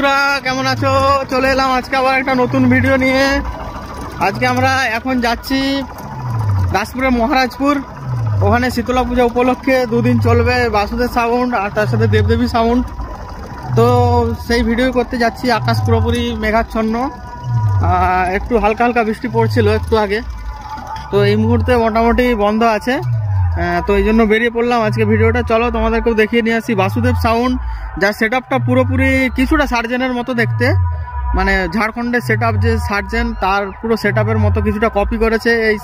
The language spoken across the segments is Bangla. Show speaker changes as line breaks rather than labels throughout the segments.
বন্ধুরা কেমন আছো? চলে এলাম আজকে আবার একটা নতুন ভিডিও নিয়ে। আজকে আমরা এখন যাচ্ছি দাসপুরের মহারাজপুর। ওখানে শীতলা পূজা উপলক্ষে দুদিন চলবে বাসুদেব সাউন্ড আর তার সাথে দেবদেবী সাউন্ড। তো সেই ভিডিও করতে যাচ্ছি। আকাশ পুরোপুরি মেঘাচ্ছন্ন, একটু হালকা হালকা বৃষ্টি পড়ছিল একটু আগে, তো এই মুহূর্তে মোটামুটি বন্ধ আছে। তো এই জন্য বেরিয়ে পড়লাম আজকে ভিডিওটা। চলো তোমাদেরকেও দেখিয়ে নিয়ে আসি বাসুদেব সাউন্ড, যার সেট আপটা পুরোপুরি কিছুটা সার্জেনের মতো দেখতে, মানে ঝাড়খণ্ডের সেট আপ যে সার্জেন তার পুরো সেট আপের মতো কিছুটা কপি করেছে এই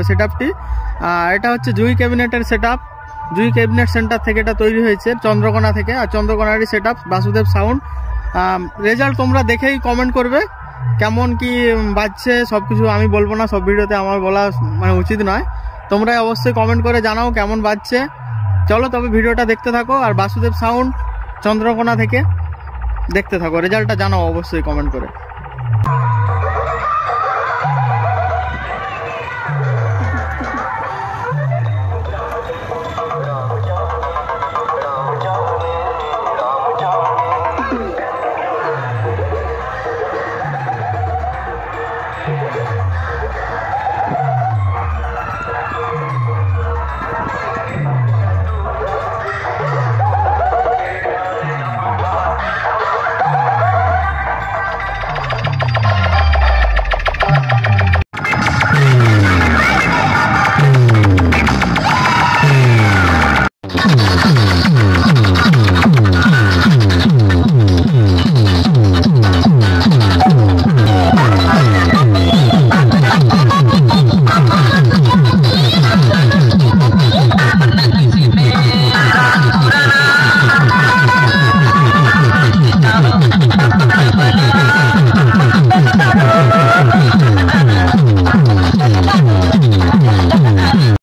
সেট আপটি। এটা হচ্ছে জুই ক্যাবিনেটের set up. Jui cabinet centre থেকে এটা তৈরি হয়েছে, চন্দ্রকোনা থেকে। আর চন্দ্রকোনারই set up Basudeb sound. Result তোমরা দেখেই কমেন্ট করবে কেমন কি বাজছে। সব কিছু আমি বলবো না, সব ভিডিওতে আমার বলা মানে উচিত নয়। তোমরা অবশ্যই কমেন্ট করে জানাও কেমন বাজছে। চলো তবে ভিডিওটা দেখতে থাকো, আর বাসুদেব সাউন্ড চন্দ্রকোনা থেকে দেখতে থাকো। রেজাল্টটা জানাও অবশ্যই কমেন্ট করে।